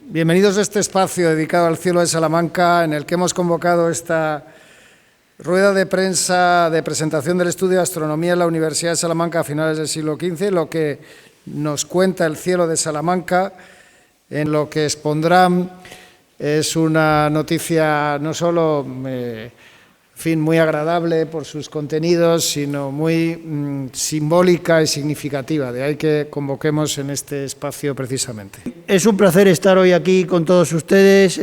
Bienvenidos a este espacio dedicado al cielo de Salamanca, en el que hemos convocado esta rueda de prensa de presentación del estudio de astronomía en la Universidad de Salamanca a finales del siglo XV, lo que nos cuenta el cielo de Salamanca. En lo que expondrán es una noticia no solo muy agradable por sus contenidos, sino muy simbólica y significativa. De ahí que convoquemos en este espacio precisamente. Es un placer estar hoy aquí con todos ustedes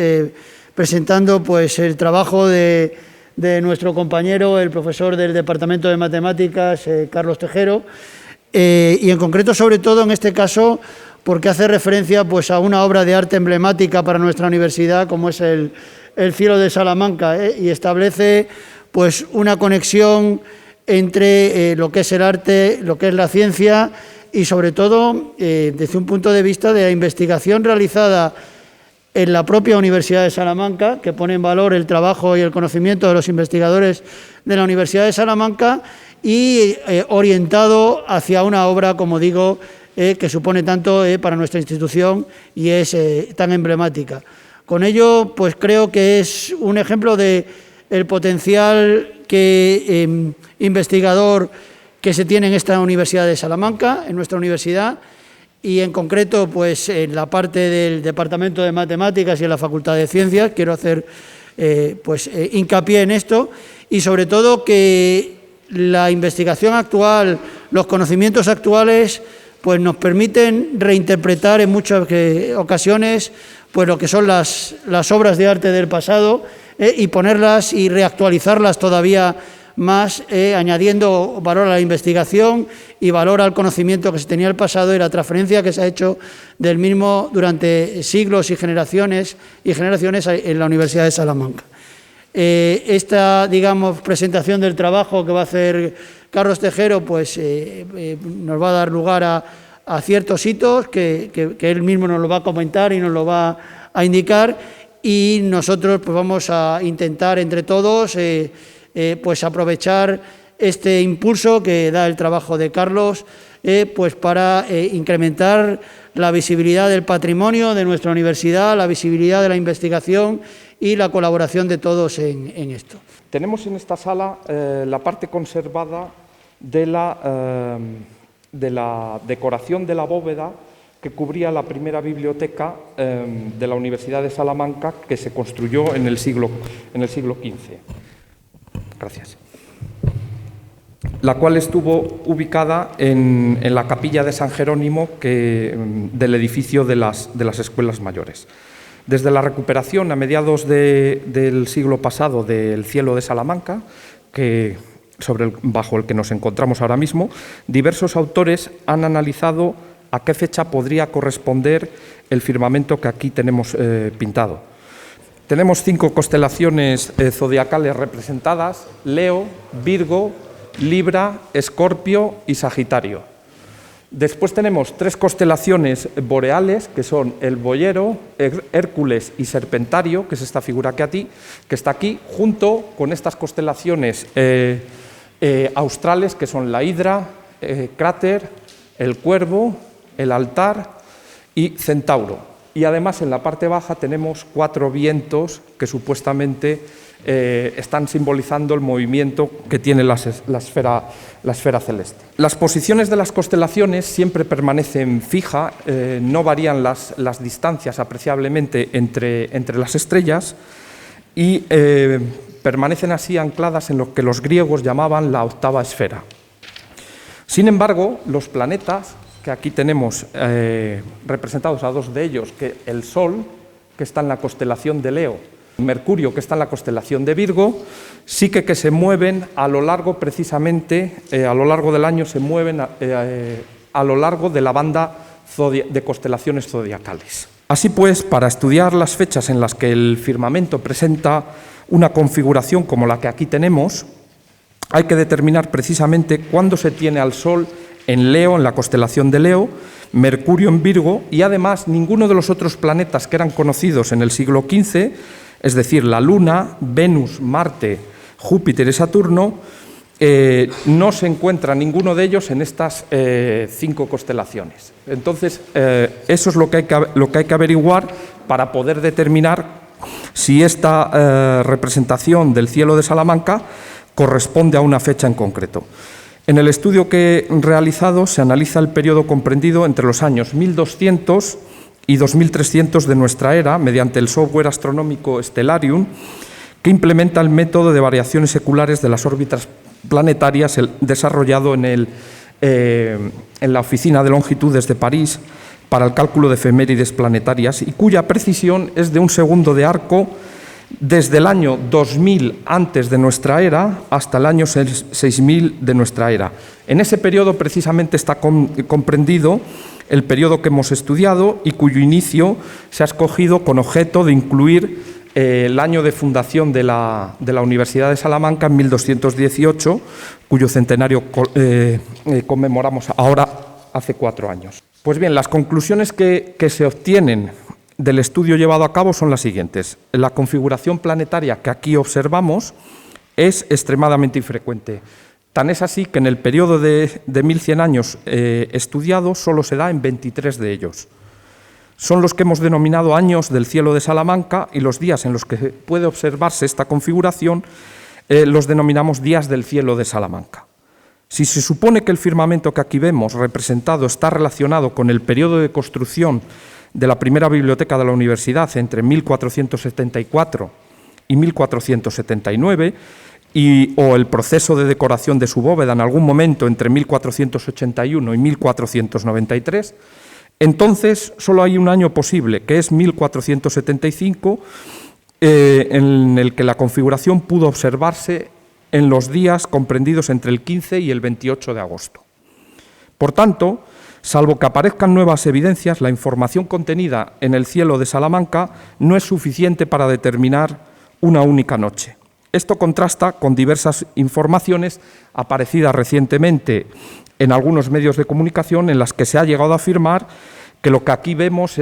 presentando pues, el trabajo de nuestro compañero, el profesor del Departamento de Matemáticas, Carlos Tejero, y en concreto, sobre todo en este caso, porque hace referencia pues, a una obra de arte emblemática para nuestra universidad, como es el cielo de Salamanca, y establece pues, una conexión entre lo que es el arte, lo que es la ciencia y, sobre todo, desde un punto de vista de la investigación realizada en la propia Universidad de Salamanca, que pone en valor el trabajo y el conocimiento de los investigadores de la Universidad de Salamanca y orientado hacia una obra, como digo, que supone tanto para nuestra institución y es tan emblemática. Con ello, pues creo que es un ejemplo del potencial investigador que se tiene en esta Universidad de Salamanca, en nuestra universidad, y en concreto, pues en la parte del Departamento de Matemáticas y en la Facultad de Ciencias, quiero hacer hincapié en esto, y sobre todo que la investigación actual, los conocimientos actuales, pues nos permiten reinterpretar en muchas ocasiones pues lo que son las obras de arte del pasado y ponerlas y reactualizarlas todavía más, añadiendo valor a la investigación y valor al conocimiento que se tenía en el pasado y la transferencia que se ha hecho del mismo durante siglos y generaciones en la Universidad de Salamanca. Esta, digamos, presentación del trabajo que va a hacer Carlos Tejero, pues nos va a dar lugar a ciertos hitos que él mismo nos lo va a comentar y nos lo va a indicar, y nosotros pues vamos a intentar entre todos pues aprovechar este impulso que da el trabajo de Carlos pues para incrementar la visibilidad del patrimonio de nuestra universidad, la visibilidad de la investigación y la colaboración de todos en esto. Tenemos en esta sala la parte conservada de la decoración de la bóveda que cubría la primera biblioteca de la Universidad de Salamanca, que se construyó en el siglo XV. Gracias. La cual estuvo ubicada en la capilla de San Jerónimo del edificio de las escuelas mayores. Desde la recuperación a mediados del siglo pasado del cielo de Salamanca, bajo el que nos encontramos ahora mismo, diversos autores han analizado a qué fecha podría corresponder el firmamento que aquí tenemos pintado. Tenemos 5 constelaciones zodiacales representadas: Leo, Virgo, Libra, Escorpio y Sagitario. Después tenemos 3 constelaciones boreales, que son el Boyero, Hércules y Serpentario, que es esta figura que está aquí, junto con estas constelaciones australes, que son la Hidra, Cráter, el Cuervo, el Altar y Centauro. Y además en la parte baja tenemos 4 vientos que supuestamente están simbolizando el movimiento que tiene la esfera celeste. Las posiciones de las constelaciones siempre permanecen fijas, no varían las distancias apreciablemente entre las estrellas y permanecen así ancladas en lo que los griegos llamaban la octava esfera. Sin embargo, los planetas, que aquí tenemos representados a 2 de ellos, que el Sol, que está en la constelación de Leo, Mercurio, que está en la constelación de Virgo, sí que se mueven a lo largo, precisamente, a lo largo del año, se mueven a lo largo de la banda de constelaciones zodiacales. Así pues, para estudiar las fechas en las que el firmamento presenta una configuración como la que aquí tenemos, hay que determinar precisamente cuándo se tiene al Sol en Leo, en la constelación de Leo, Mercurio en Virgo, y además ninguno de los otros planetas que eran conocidos en el siglo XV, es decir, la Luna, Venus, Marte, Júpiter y Saturno, no se encuentra ninguno de ellos en estas 5 constelaciones. Entonces, eso es lo que hay que averiguar para poder determinar si esta representación del cielo de Salamanca corresponde a una fecha en concreto. En el estudio que he realizado se analiza el periodo comprendido entre los años 1200 y 2300 de nuestra era mediante el software astronómico Stellarium, que implementa el método de variaciones seculares de las órbitas planetarias desarrollado en la Oficina de Longitudes de París para el cálculo de efemérides planetarias y cuya precisión es de un segundo de arco desde el año 2000 antes de nuestra era hasta el año 6000 de nuestra era. En ese periodo precisamente está comprendido el periodo que hemos estudiado y cuyo inicio se ha escogido con objeto de incluir el año de fundación de la Universidad de Salamanca en 1218, cuyo centenario conmemoramos ahora hace 4 años. Pues bien, las conclusiones que se obtienen del estudio llevado a cabo son las siguientes. La configuración planetaria que aquí observamos es extremadamente infrecuente. Tan es así que en el periodo de 1100 años estudiado solo se da en 23 de ellos. Son los que hemos denominado años del cielo de Salamanca y los días en los que puede observarse esta configuración los denominamos días del cielo de Salamanca. Si se supone que el firmamento que aquí vemos representado está relacionado con el periodo de construcción de la primera biblioteca de la universidad entre 1474 y 1479 o el proceso de decoración de su bóveda en algún momento entre 1481 y 1493, entonces solo hay un año posible, que es 1475, en el que la configuración pudo observarse en los días comprendidos entre el 15 y el 28 de agosto. Por tanto, salvo que aparezcan nuevas evidencias, la información contenida en el cielo de Salamanca no es suficiente para determinar una única noche. Esto contrasta con diversas informaciones aparecidas recientemente en algunos medios de comunicación en las que se ha llegado a afirmar que lo que aquí vemos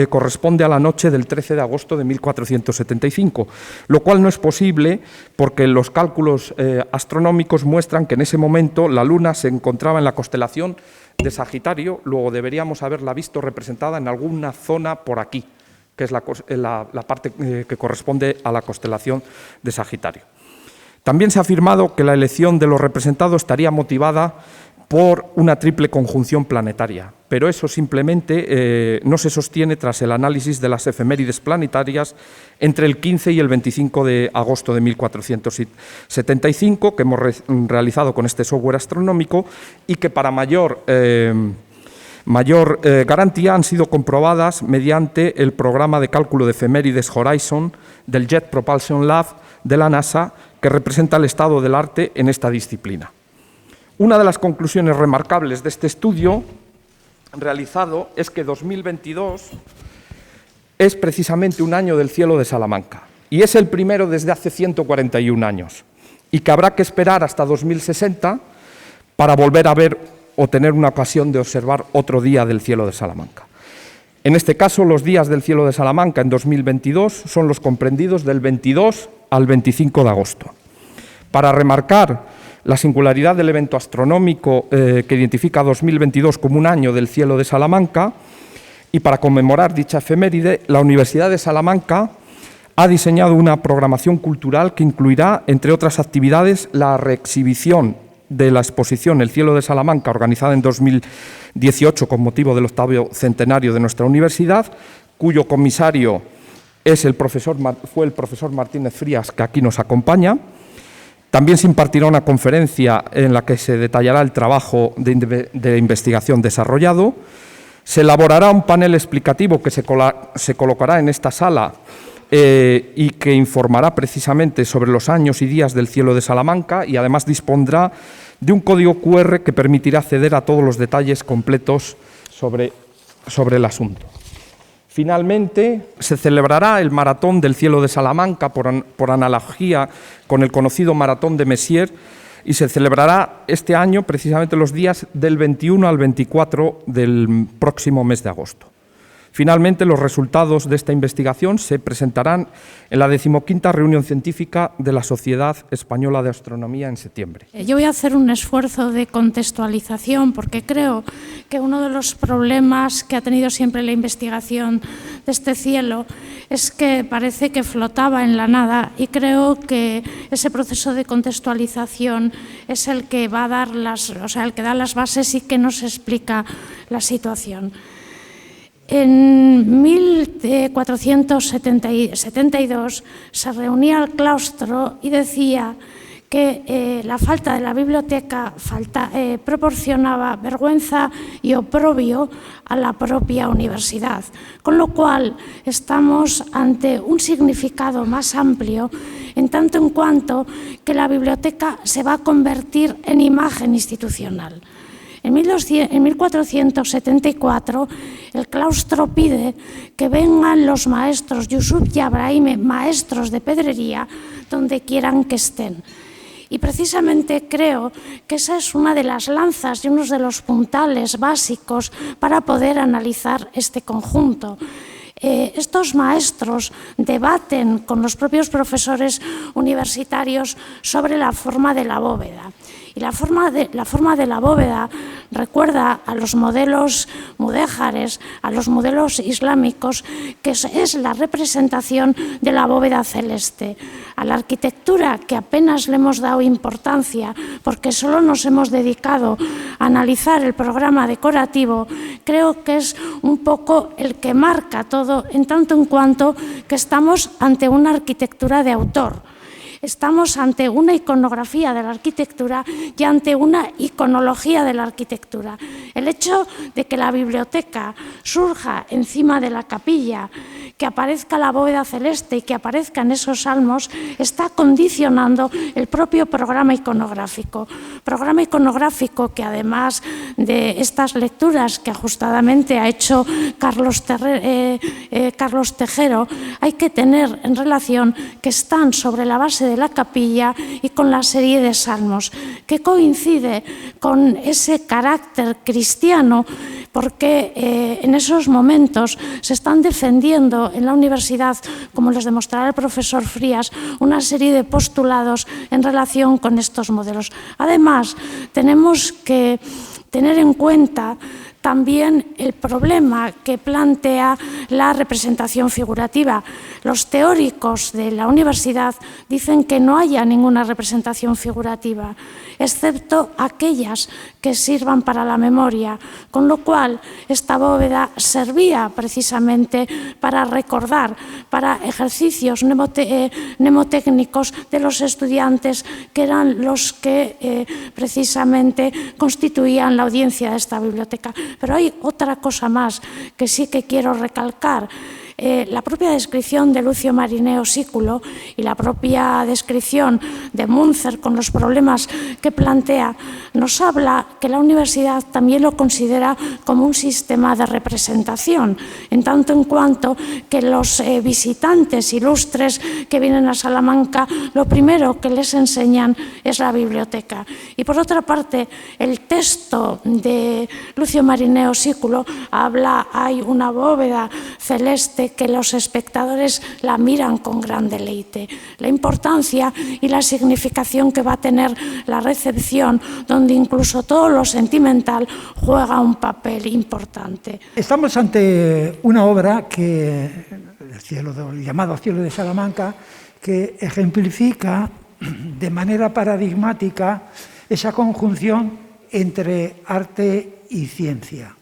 corresponde a la noche del 13 de agosto de 1475, lo cual no es posible porque los cálculos astronómicos muestran que en ese momento la Luna se encontraba en la constelación de Sagitario, luego deberíamos haberla visto representada en alguna zona por aquí, que es la parte que corresponde a la constelación de Sagitario. También se ha afirmado que la elección de lo representado estaría motivada por una triple conjunción planetaria, pero eso simplemente no se sostiene tras el análisis de las efemérides planetarias entre el 15 y el 25 de agosto de 1475, que hemos realizado con este software astronómico y que para mayor garantía han sido comprobadas mediante el programa de cálculo de efemérides Horizon del Jet Propulsion Lab de la NASA, que representa el estado del arte en esta disciplina. Una de las conclusiones remarcables de este estudio realizado es que 2022 es precisamente un año del cielo de Salamanca y es el primero desde hace 141 años y que habrá que esperar hasta 2060 para volver a ver o tener una ocasión de observar otro día del cielo de Salamanca. En este caso, los días del cielo de Salamanca en 2022 son los comprendidos del 22 al 25 de agosto. Para remarcar la singularidad del evento astronómico que identifica 2022 como un año del cielo de Salamanca y para conmemorar dicha efeméride, la Universidad de Salamanca ha diseñado una programación cultural que incluirá, entre otras actividades, la reexhibición de la exposición El cielo de Salamanca, organizada en 2018 con motivo del 8º centenario de nuestra universidad, cuyo comisario fue el profesor Martínez Frías, que aquí nos acompaña. También se impartirá una conferencia en la que se detallará el trabajo de investigación desarrollado. Se elaborará un panel explicativo que se colocará en esta sala y que informará precisamente sobre los años y días del cielo de Salamanca y además dispondrá de un código QR que permitirá acceder a todos los detalles completos sobre el asunto. Finalmente, se celebrará el Maratón del Cielo de Salamanca, por analogía con el conocido Maratón de Messier, y se celebrará este año precisamente los días del 21 al 24 del próximo mes de agosto. Finalmente, los resultados de esta investigación se presentarán en la 15ª reunión científica de la Sociedad Española de Astronomía en septiembre. Yo voy a hacer un esfuerzo de contextualización porque creo que uno de los problemas que ha tenido siempre la investigación de este cielo es que parece que flotaba en la nada, y creo que ese proceso de contextualización es el que va a dar el que da las bases y que nos explica la situación. En 1472 se reunía el claustro y decía que la falta de la biblioteca proporcionaba vergüenza y oprobio a la propia universidad, con lo cual estamos ante un significado más amplio en tanto en cuanto que la biblioteca se va a convertir en imagen institucional. En 1474 el claustro pide que vengan los maestros Yusuf y Abrahim, maestros de pedrería, donde quieran que estén. Y precisamente creo que esa es una de las lanzas y uno de los puntales básicos para poder analizar este conjunto. Estos maestros debaten con los propios profesores universitarios sobre la forma de la bóveda. Y la forma de la bóveda recuerda a los modelos mudéjares, a los modelos islámicos, que es la representación de la bóveda celeste. A la arquitectura, que apenas le hemos dado importancia porque solo nos hemos dedicado a analizar el programa decorativo, creo que es un poco el que marca todo, en tanto en cuanto que estamos ante una arquitectura de autor. Estamos ante una iconografía de la arquitectura y ante una iconología de la arquitectura. El hecho de que la biblioteca surja encima de la capilla, que aparezca la bóveda celeste y que aparezcan esos salmos, está condicionando el propio programa iconográfico. Programa iconográfico que, además de estas lecturas que ajustadamente ha hecho Carlos Tejero, hay que tener en relación que están sobre la base de la capilla y con la serie de salmos, que coincide con ese carácter cristiano, porque en esos momentos se están defendiendo en la universidad, como les demostrará el profesor Frías, una serie de postulados en relación con estos modelos. Además, tenemos que tener en cuenta también el problema que plantea la representación figurativa. Los teóricos de la universidad dicen que no haya ninguna representación figurativa, excepto aquellas que sirvan para la memoria, con lo cual esta bóveda servía precisamente para recordar, para ejercicios mnemotécnicos de los estudiantes, que eran los que precisamente constituían la audiencia de esta biblioteca. Pero hay otra cosa más que sí que quiero recalcar. La propia descripción de Lucio Marineo Sículo y la propia descripción de Münzer con los problemas que plantea nos habla que la universidad también lo considera como un sistema de representación, en tanto en cuanto que los visitantes ilustres que vienen a Salamanca lo primero que les enseñan es la biblioteca. Y por otra parte, el texto de Lucio Marineo Sículo hay una bóveda celeste que los espectadores la miran con gran deleite. La importancia y la significación que va a tener la recepción, donde incluso todo lo sentimental juega un papel importante. Estamos ante una obra el llamado Cielo de Salamanca, que ejemplifica de manera paradigmática esa conjunción entre arte y ciencia.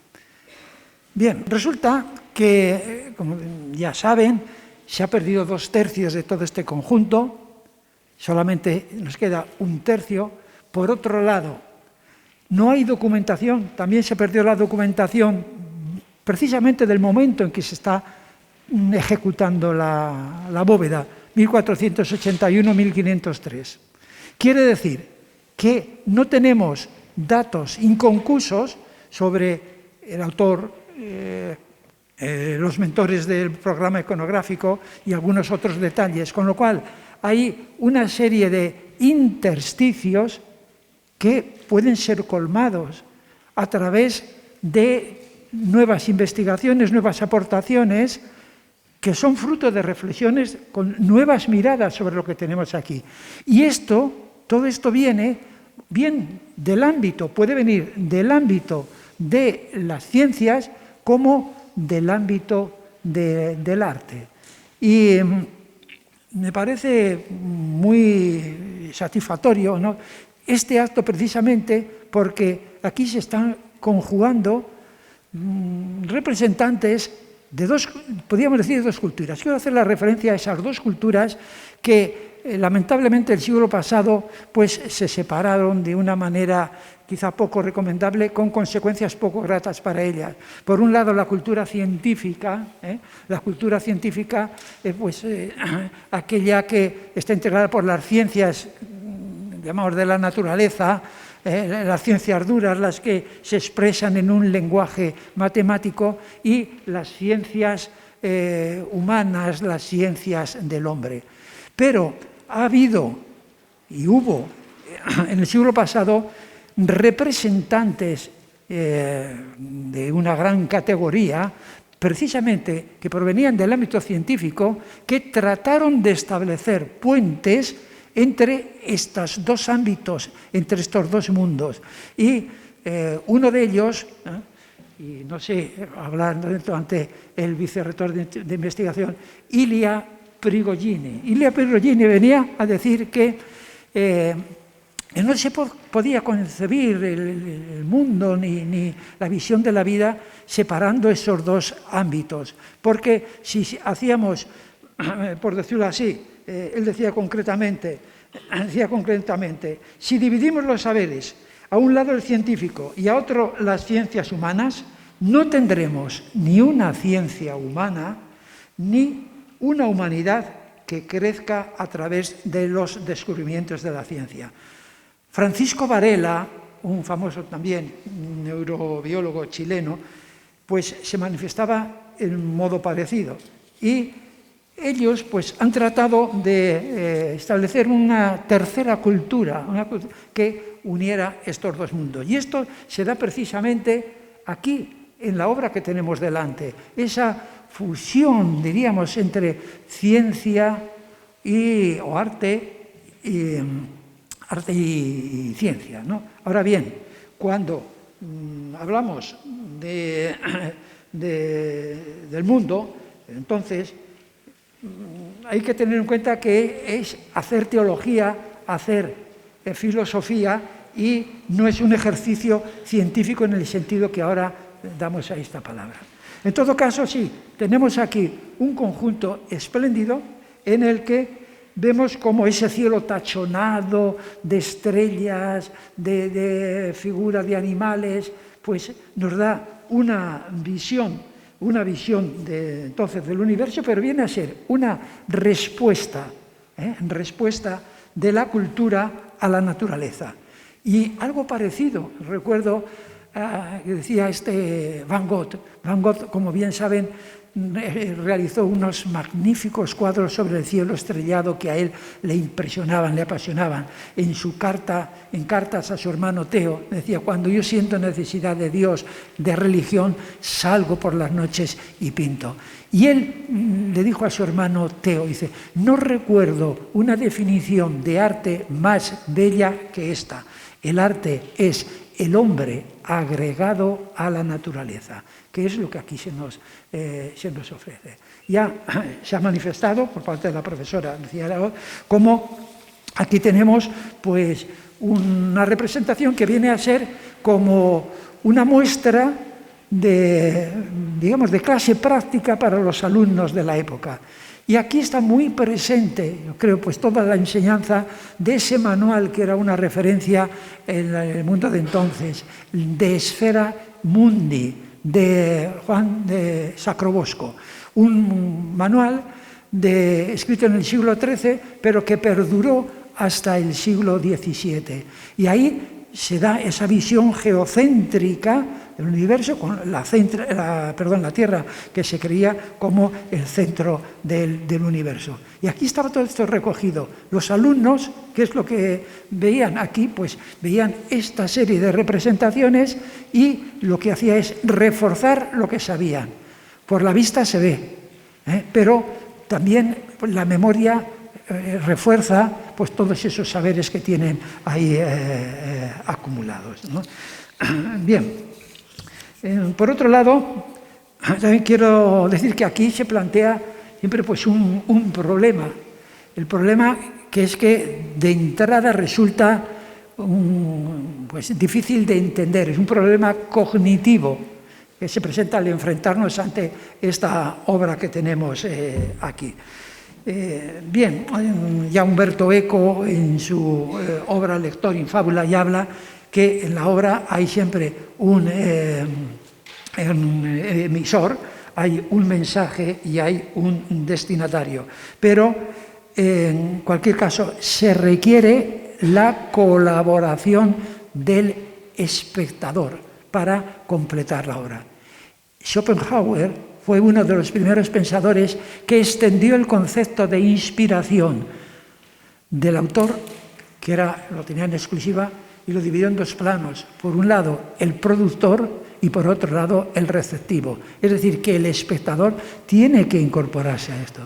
Bien, resulta que, como ya saben, se ha perdido 2/3 de todo este conjunto, solamente nos queda 1/3. Por otro lado, no hay documentación, también se perdió la documentación precisamente del momento en que se está ejecutando la bóveda, 1481-1503. Quiere decir que no tenemos datos inconclusos sobre el autor, los mentores del programa iconográfico y algunos otros detalles, con lo cual hay una serie de intersticios que pueden ser colmados a través de nuevas investigaciones, nuevas aportaciones, que son fruto de reflexiones con nuevas miradas sobre lo que tenemos aquí. Y todo esto viene bien del ámbito, puede venir del ámbito de las ciencias como del ámbito del arte. Y me parece muy satisfactorio, ¿no?, este acto precisamente porque aquí se están conjugando representantes de podríamos decir, dos culturas. Quiero hacer la referencia a esas dos culturas que lamentablemente el siglo pasado pues se separaron de una manera quizá poco recomendable, con consecuencias poco gratas para ellas. Por un lado, la cultura científica, aquella que está integrada por las ciencias, llamamos, de la naturaleza, las ciencias duras, las que se expresan en un lenguaje matemático, y las ciencias humanas, las ciencias del hombre. Pero ha habido y hubo en el siglo pasado representantes de una gran categoría, precisamente que provenían del ámbito científico, que trataron de establecer puentes entre estos dos ámbitos, entre estos dos mundos. Y uno de ellos, y no sé, hablando ante el vicerrector de investigación, Ilya Prigogine. Ilya Prigogine venía a decir que no se podía concebir el mundo ni la visión de la vida separando esos dos ámbitos, porque si hacíamos, por decirlo así, él decía concretamente, si dividimos los saberes, a un lado el científico y a otro las ciencias humanas, no tendremos ni una ciencia humana ni una humanidad que crezca a través de los descubrimientos de la ciencia. Francisco Varela, un famoso también neurobiólogo chileno, pues se manifestaba en modo parecido. Y ellos pues han tratado de establecer una tercera cultura, que uniera estos dos mundos. Y esto se da precisamente aquí, en la obra que tenemos delante. Esa fusión, diríamos, entre ciencia o arte y ciencia, ¿no? Ahora bien, cuando hablamos del mundo, entonces hay que tener en cuenta que es hacer teología, hacer filosofía, y no es un ejercicio científico en el sentido que ahora damos a esta palabra. En todo caso, sí, tenemos aquí un conjunto espléndido en el que vemos como ese cielo tachonado de estrellas, de figuras de animales, pues nos da una visión entonces del universo, pero viene a ser una respuesta de la cultura a la naturaleza. Y algo parecido, recuerdo que decía Van Gogh. Van Gogh, como bien saben, realizó unos magníficos cuadros sobre el cielo estrellado que a él le impresionaban, le apasionaban. En cartas a su hermano Theo, decía: cuando yo siento necesidad de Dios, de religión, salgo por las noches y pinto. Y él le dijo a su hermano Theo, dice: no recuerdo una definición de arte más bella que esta. El arte es el hombre agregado a la naturaleza, que es lo que aquí se nos ofrece. Ya se ha manifestado por parte de la profesora Lucía Aragón como aquí tenemos pues una representación que viene a ser como una muestra de clase práctica para los alumnos de la época. Y aquí está muy presente, yo creo, pues toda la enseñanza de ese manual que era una referencia en el mundo de entonces, de Esfera Mundi, de Juan de Sacrobosco. Un manual escrito en el siglo XIII, pero que perduró hasta el siglo XVII. Y ahí se da esa visión geocéntrica el universo, con la Tierra, que se creía como el centro del universo. Y aquí estaba todo esto recogido. Los alumnos, ¿qué es lo que veían aquí? Pues veían esta serie de representaciones y lo que hacía es reforzar lo que sabían. Por la vista se ve, pero también la memoria refuerza pues todos esos saberes que tienen ahí acumulados, ¿no? Bien, por otro lado, también quiero decir que aquí se plantea siempre pues un problema. El problema que es que de entrada resulta pues difícil de entender, es un problema cognitivo que se presenta al enfrentarnos ante esta obra que tenemos aquí. Bien, ya Umberto Eco en su obra Lector in Fabula ya habla que en la obra hay siempre un emisor, hay un mensaje y hay un destinatario. Pero en cualquier caso se requiere la colaboración del espectador para completar la obra. Schopenhauer fue uno de los primeros pensadores que extendió el concepto de inspiración del autor, que lo tenía en exclusiva, y lo dividió en dos planos. Por un lado, el productor y por otro lado, el receptivo. Es decir, que el espectador tiene que incorporarse a esto.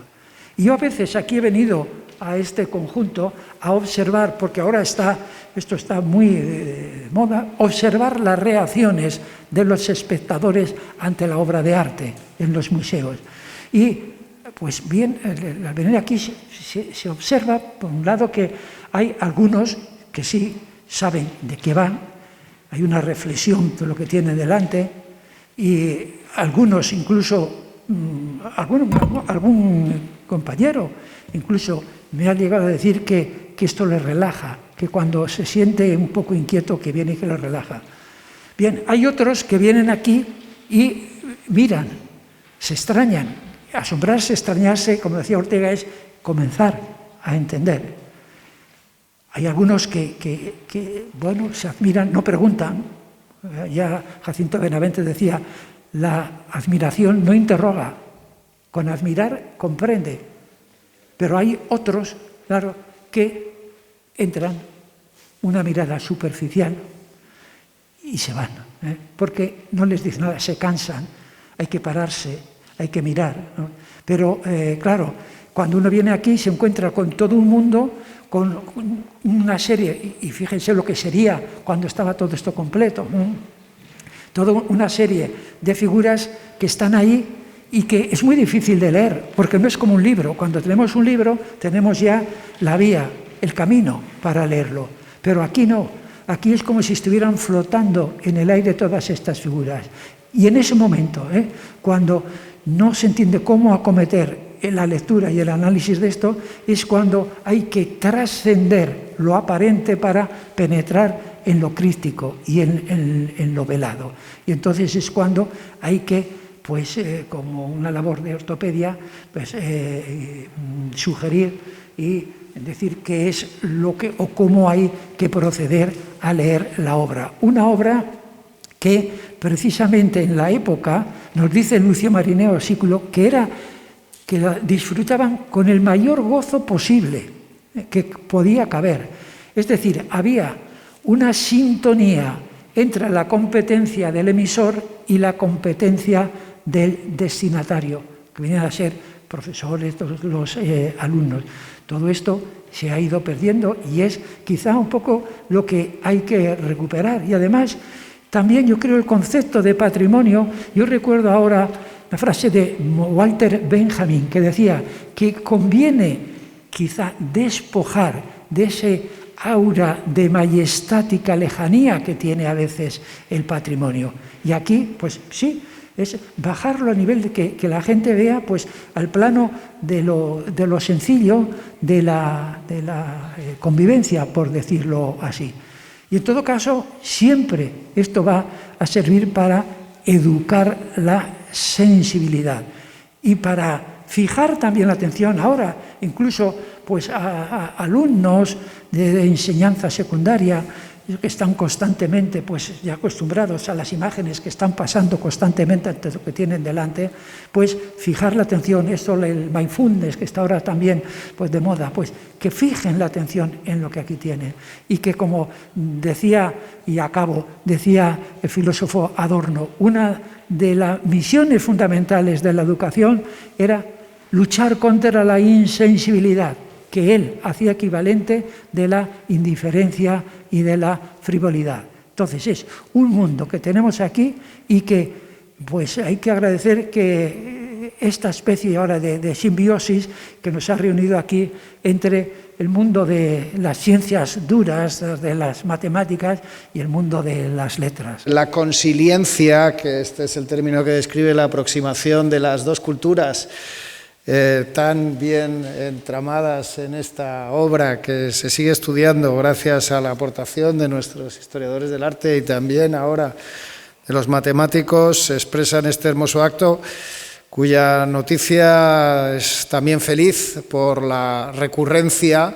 Y yo a veces aquí he venido a este conjunto a observar, porque ahora esto está muy de moda, observar las reacciones de los espectadores ante la obra de arte en los museos. Y pues bien, al venir aquí se observa, por un lado, que hay algunos que sí saben de qué van, hay una reflexión de lo que tienen delante, y algunos incluso, algún compañero incluso me ha llegado a decir que esto le relaja, que cuando se siente un poco inquieto que viene y que le relaja. Bien, hay otros que vienen aquí y miran, se extrañan. Asombrarse, extrañarse, como decía Ortega, es comenzar a entender. Hay algunos que bueno, se admiran, no preguntan. Ya Jacinto Benavente decía, la admiración no interroga, con admirar comprende. Pero hay otros, claro, que entran una mirada superficial y se van, porque no les dice nada, se cansan, hay que pararse, hay que mirar, ¿no? Pero, claro, cuando uno viene aquí se encuentra con todo un mundo, con una serie, y fíjense lo que sería cuando estaba todo esto completo, toda una serie de figuras que están ahí y que es muy difícil de leer, porque no es como un libro. Cuando tenemos un libro tenemos ya la vía, el camino para leerlo, pero aquí no, aquí es como si estuvieran flotando en el aire todas estas figuras. Y en ese momento, cuando no se entiende cómo acometer la lectura y el análisis de esto, es cuando hay que trascender lo aparente para penetrar en lo crítico y en lo velado. Y entonces es cuando hay que, pues como una labor de ortopedia, pues sugerir y decir qué es lo que o cómo hay que proceder a leer la obra. Una obra que precisamente en la época, nos dice Lucio Marineo Sículo, que la disfrutaban con el mayor gozo posible que podía caber. Es decir, había una sintonía entre la competencia del emisor y la competencia del destinatario, que venían a ser profesores, todos los alumnos. Todo esto se ha ido perdiendo y es quizá un poco lo que hay que recuperar. Y además, también yo creo el concepto de patrimonio. Yo recuerdo ahora la frase de Walter Benjamin, que decía que conviene quizá despojar de ese aura de majestática lejanía que tiene a veces el patrimonio. Y aquí, pues sí, es bajarlo a nivel de que la gente vea, pues, al plano de lo sencillo, de la convivencia, por decirlo así. Y en todo caso, siempre esto va a servir para educar la sensibilidad y para fijar también la atención ahora, incluso pues a alumnos de enseñanza secundaria que están constantemente pues, ya acostumbrados a las imágenes que están pasando constantemente ante lo que tienen delante, pues fijar la atención, esto el mindfulness que está ahora también pues, de moda, pues que fijen la atención en lo que aquí tienen y que como decía, y acabo, decía el filósofo Adorno, una de las misiones fundamentales de la educación era luchar contra la insensibilidad, que él hacía equivalente de la indiferencia y de la frivolidad. Entonces es un mundo que tenemos aquí y que pues hay que agradecer que esta especie ahora de simbiosis que nos ha reunido aquí entre el mundo de las ciencias duras, de las matemáticas y el mundo de las letras. La consiliencia, que este es el término que describe la aproximación de las dos culturas, tan bien entramadas en esta obra que se sigue estudiando gracias a la aportación de nuestros historiadores del arte y también ahora de los matemáticos, se expresa en este hermoso acto, cuya noticia es también feliz por la recurrencia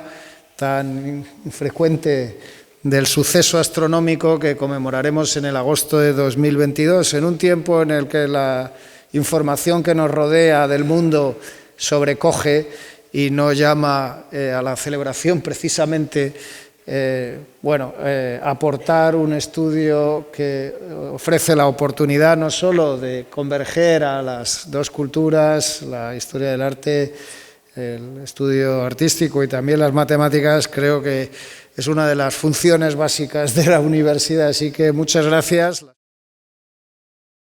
tan frecuente del suceso astronómico que conmemoraremos en el agosto de 2022, en un tiempo en el que la información que nos rodea del mundo sobrecoge y no llama a la celebración precisamente aportar un estudio que ofrece la oportunidad no solo de converger a las dos culturas, la historia del arte, el estudio artístico y también las matemáticas. Creo que es una de las funciones básicas de la universidad, así que muchas gracias.